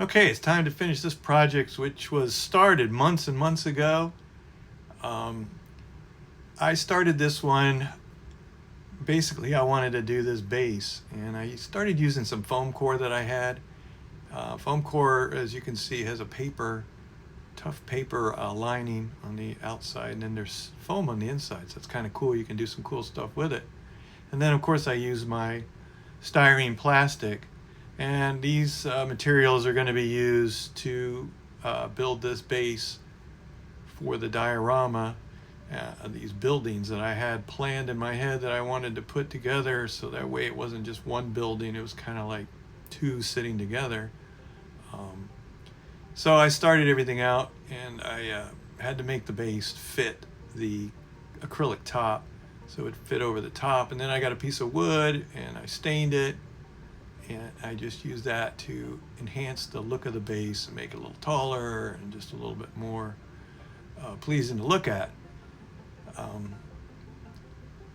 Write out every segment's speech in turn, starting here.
Okay, it's time to finish this project, which was started months and months ago. I started this one, basically I wanted to do this base, and I started using some foam core that I had. Foam core, as you can see, has a tough paper lining on the outside, and then there's foam on the inside, so it's kind of cool. You can do some cool stuff with it. And then of course I use my styrene plastic, and these materials are going to be used to build this base for the diorama, these buildings that I had planned in my head that I wanted to put together, so that way it wasn't just one building, it was kind of like two sitting together. So I started everything out, and I had to make the base fit the acrylic top so it fit over the top, and then I got a piece of wood and I stained it, and I just used that to enhance the look of the base and make it a little taller and just a little bit more pleasing to look at.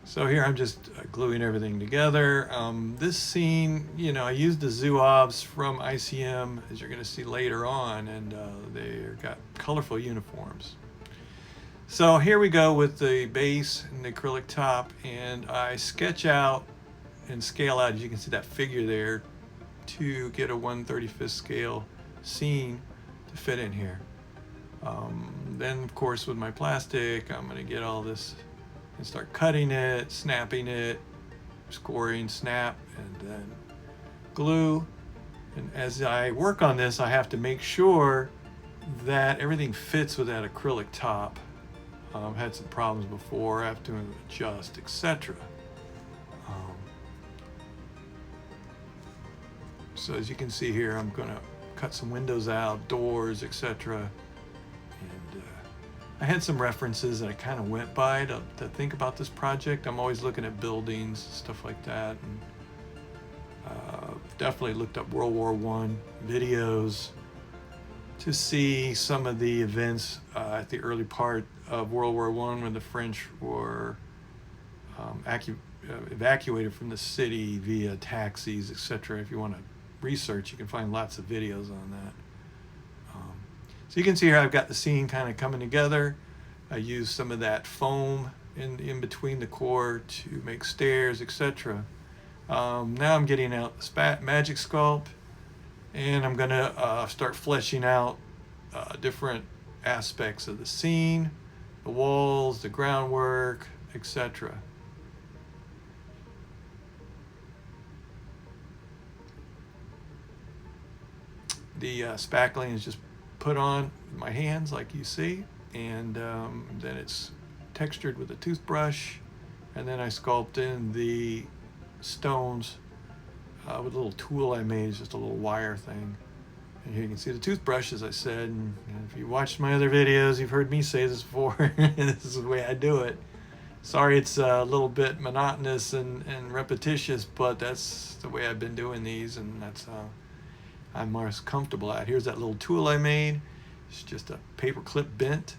So here I'm just gluing everything together. This scene, I used the Zouaves from ICM, as you're going to see later on, and they've got colorful uniforms. So here we go with the base and the acrylic top, and I sketch out and scale out, as you can see that figure there, to get a 1/35 scale scene to fit in here. Then of course with my plastic, I'm going to get all this and start cutting it, snapping it, scoring, snap, and then glue. And as I work on this, I have to make sure that everything fits with that acrylic top. Had some problems before, I have to adjust, etc. So as you can see here, I'm going to cut some windows out, doors, etc. And I had some references that I kind of went by to think about this project. I'm always looking at buildings, stuff like that, and definitely looked up World War I videos to see some of the events at the early part of World War I when the French were evacuated from the city via taxis, etc. If you want to research, you can find lots of videos on that. So you can see here I've got the scene kind of coming together. I used some of that foam in between the core to make stairs, etc. Now I'm getting out the magic sculpt, and I'm gonna start fleshing out different aspects of the scene, the walls, the groundwork, etc. The spackling is just put on my hands like you see, and then it's textured with a toothbrush, and then I sculpt in the stones with a little tool I made. It's just a little wire thing. And here you can see the toothbrush, as I said, and if you watched my other videos, you've heard me say this before. This is the way I do it. Sorry it's a little bit monotonous and repetitious, but that's the way I've been doing these, and that's how I'm most comfortable at. Here's that little tool I made. It's just a paper clip bent,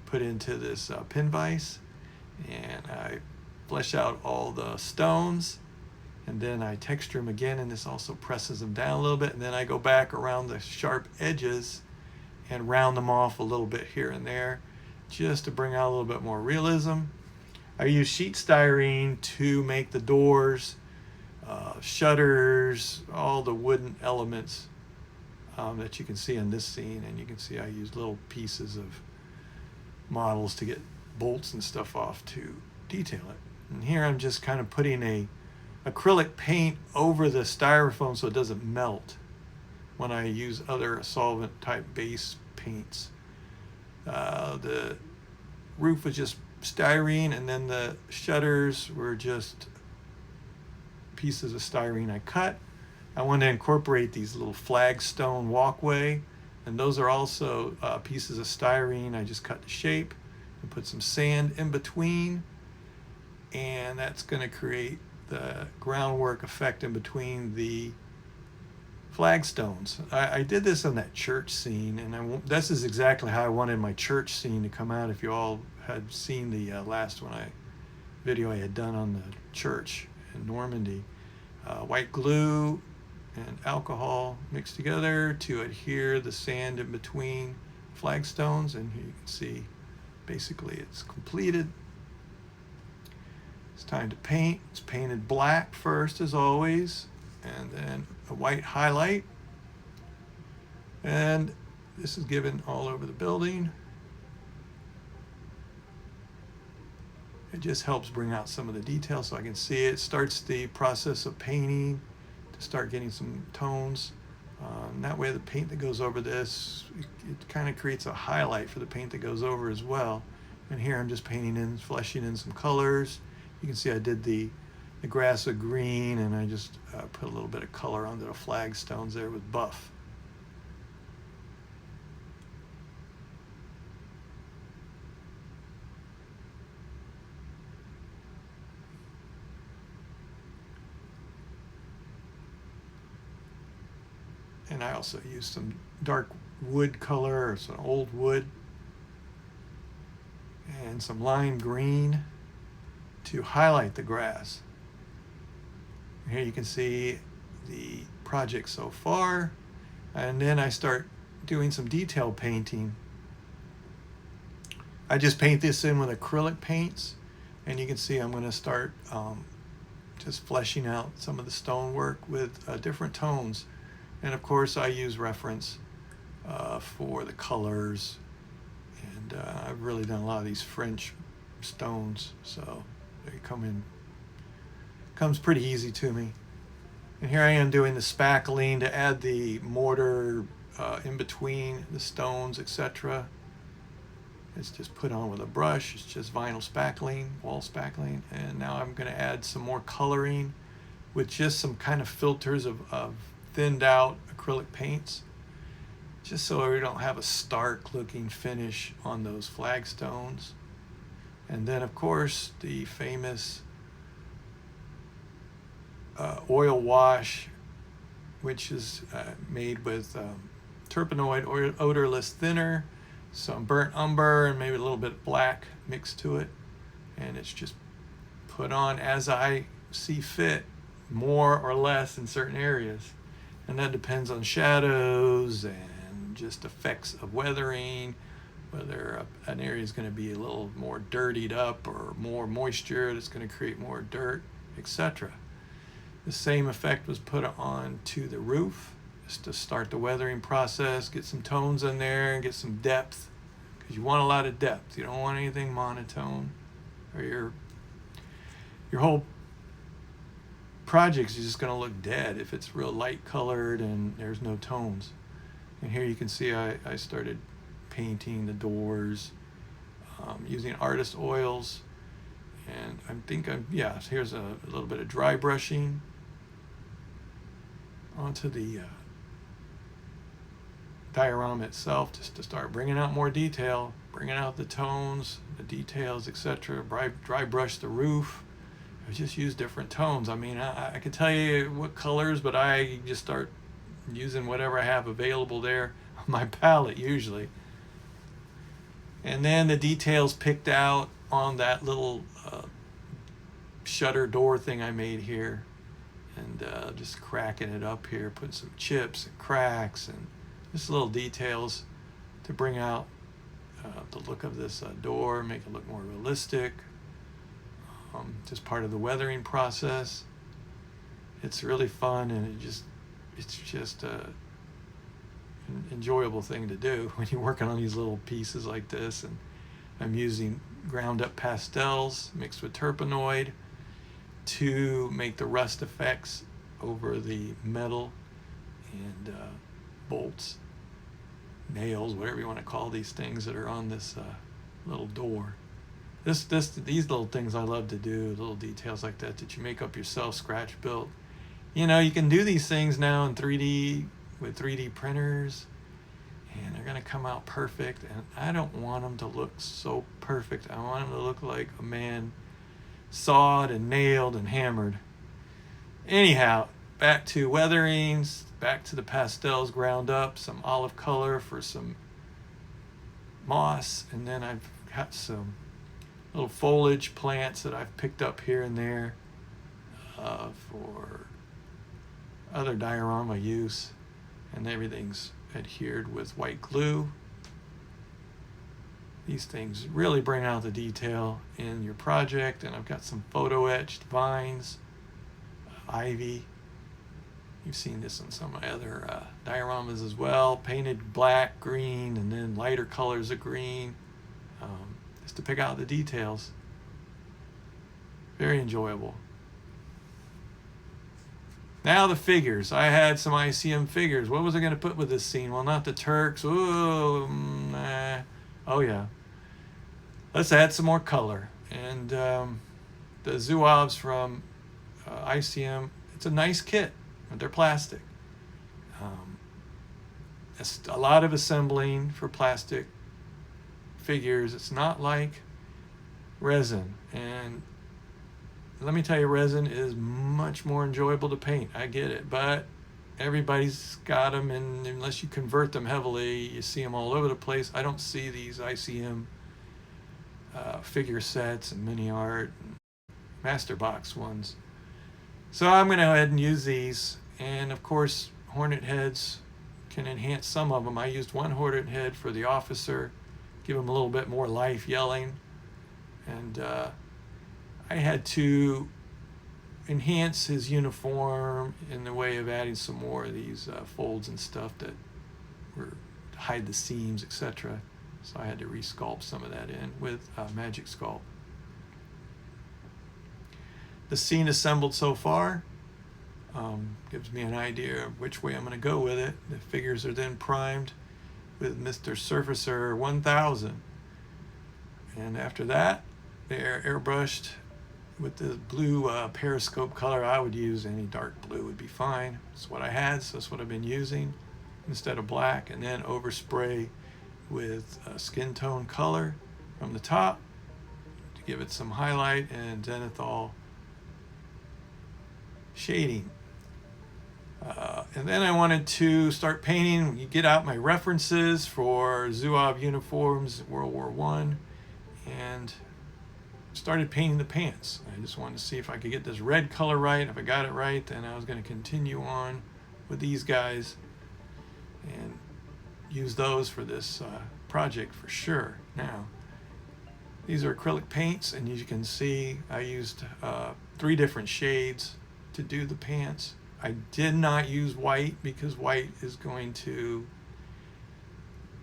put into this pin vise, and I flesh out all the stones, and then I texture them again, and this also presses them down a little bit, and then I go back around the sharp edges and round them off a little bit here and there, just to bring out a little bit more realism. I use sheet styrene to make the doors, shutters, all the wooden elements that you can see in this scene, and you can see I use little pieces of models to get bolts and stuff off to detail it. And here I'm just kind of putting a acrylic paint over the styrofoam so it doesn't melt when I use other solvent type base paints. The roof was just styrene, and then the shutters were just pieces of styrene I cut. I want to incorporate these little flagstone walkway, and those are also pieces of styrene. I just cut the shape and put some sand in between, and that's going to create the groundwork effect in between the flagstones. I did this on that church scene, and this is exactly how I wanted my church scene to come out. If you all had seen the last video I had done on the church in Normandy, white glue and alcohol mixed together to adhere the sand in between flagstones, and here you can see basically it's completed. It's time to paint. It's painted black first, as always, and then a white highlight. And this is given all over the building. It just helps bring out some of the details so I can see it. It starts the process of painting to start getting some tones. And that way the paint that goes over this, it kind of creates a highlight for the paint that goes over as well. And here I'm just painting in, fleshing in some colors. You can see I did the grass a green, and I just put a little bit of color onto the flagstones there with buff. And I also used some dark wood color, or some old wood, and some lime green to highlight the grass. Here you can see the project so far, and then I start doing some detail painting. I just paint this in with acrylic paints, and you can see I'm going to start just fleshing out some of the stonework with different tones. And of course I use reference for the colors, and I've really done a lot of these French stones, so they comes pretty easy to me. And here I am doing the spackling to add the mortar in between the stones, etc. It's just put on with a brush. It's just vinyl spackling, wall spackling. And now I'm going to add some more coloring with just some kind of filters of thinned out acrylic paints, just so we don't have a stark looking finish on those flagstones. And then of course the famous oil wash, which is made with terpenoid odorless thinner, some burnt umber, and maybe a little bit of black mixed to it. And it's just put on as I see fit, more or less in certain areas. And that depends on shadows and just effects of weathering, whether an area is going to be a little more dirtied up or more moisture that's going to create more dirt, etc. The same effect was put on to the roof, just to start the weathering process, get some tones in there and get some depth, because you want a lot of depth. You don't want anything monotone, or your whole project is just going to look dead if it's real light colored and there's no tones. And here you can see I started painting the doors using artist oils, and here's a little bit of dry brushing onto the diorama itself, just to start bringing out more detail, bringing out the tones, the details, etc. Dry brush the roof. I just use different tones. I mean, I could tell you what colors, but I just start using whatever I have available there on my palette usually. And then the details picked out on that little shutter door thing I made here, and just cracking it up here, putting some chips and cracks and just little details to bring out the look of this door, make it look more realistic. Just part of the weathering process. It's really fun, and it's just an enjoyable thing to do when you're working on these little pieces like this. And I'm using ground up pastels mixed with terpenoid to make the rust effects over the metal and bolts, nails, whatever you want to call these things that are on this little door. These little things I love to do, little details like that you make up yourself, scratch built. You know, you can do these things now in 3D with 3D printers, and they're going to come out perfect. And I don't want them to look so perfect. I want them to look like a man sawed and nailed and hammered. Anyhow, back to weatherings, back to the pastels ground up, some olive color for some moss, and then I've got some little foliage plants that I've picked up here and there for other diorama use, and everything's adhered with white glue. These things really bring out the detail in your project, and I've got some photo etched vines, ivy. You've seen this on some of my other dioramas as well, painted black, green, and then lighter colors of green, just to pick out the details. Very enjoyable. Now the figures. I had some ICM figures. What was I going to put with this scene? Well, not the Turks. Ooh, oh yeah. Let's add some more color. And the Zouaves from ICM, it's a nice kit, but they're plastic. It's a lot of assembling for plastic figures. It's not like resin. And let me tell you, resin is much more enjoyable to paint. I get it, but everybody's got them, and unless you convert them heavily, you see them all over the place. I don't see these ICM figure sets and mini art and master box ones. So I'm going to go ahead and use these, and of course hornet heads can enhance some of them. I used one hornet head for the officer, give him a little bit more life yelling, and I had to enhance his uniform in the way of adding some more of these folds and stuff that were to hide the seams, etc. So I had to resculpt some of that in with Magic Sculpt. The scene assembled so far gives me an idea of which way I'm going to go with it. The figures are then primed with Mr. Surfacer 1000. And after that, they're airbrushed with the blue periscope color. I would use any dark blue would be fine. It's what I had, so that's what I've been using instead of black. And then overspray with skin tone color from the top to give it some highlight and zenithal shading. And then I wanted to start painting. You get out my references for Zouave uniforms, World War I, and started painting the pants. I just wanted to see if I could get this red color right. If I got it right, then I was going to continue on with these guys and use those for this project for sure. Now, these are acrylic paints, and as you can see, I used 3 different shades to do the pants. I did not use white because white is going to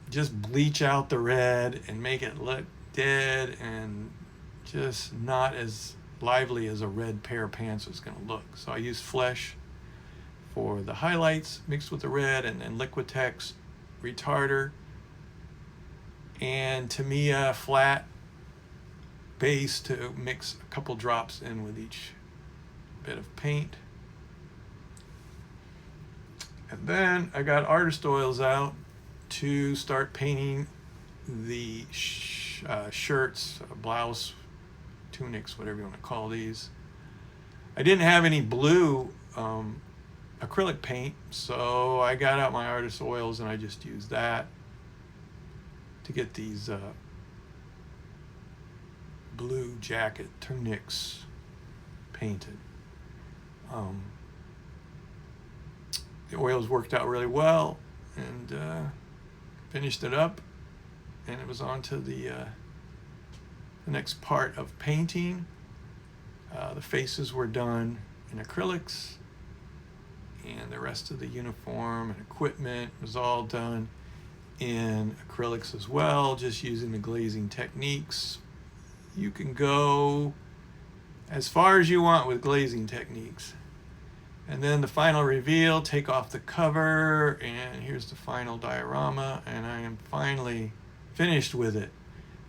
just bleach out the red and make it look dead and just not as lively as a red pair of pants is going to look. So I used flesh for the highlights mixed with the red, and then Liquitex retarder and Tamiya flat base to mix a couple drops in with each bit of paint. And then I got artist oils out to start painting the shirts, blouse, tunics, whatever you want to call these. I didn't have any blue acrylic paint, so I got out my artist oils and I just used that to get these blue jacket tunics painted. The oils worked out really well, and finished it up, and it was on to the next part of painting. The faces were done in acrylics, and the rest of the uniform and equipment was all done in acrylics as well, just using the glazing techniques. You can go as far as you want with glazing techniques. And then the final reveal, take off the cover, and here's the final diorama, and I am finally finished with it.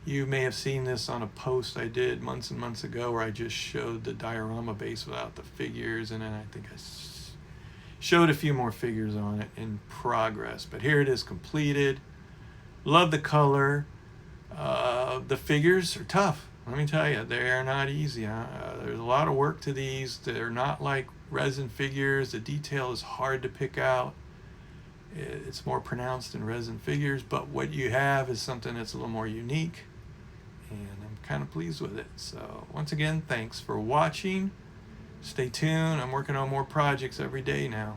You may have seen this on a post I did months and months ago where I just showed the diorama base without the figures, and then I think I showed a few more figures on it in progress. But here it is completed. Love the color. The figures are tough. Let me tell you, they are not easy. There's a lot of work to these. They're not like resin figures. The detail is hard to pick out. It's more pronounced in resin figures, but what you have is something that's a little more unique, and I'm kind of pleased with it. So once again, thanks for watching. stay tuned. I'm working on more projects every day now.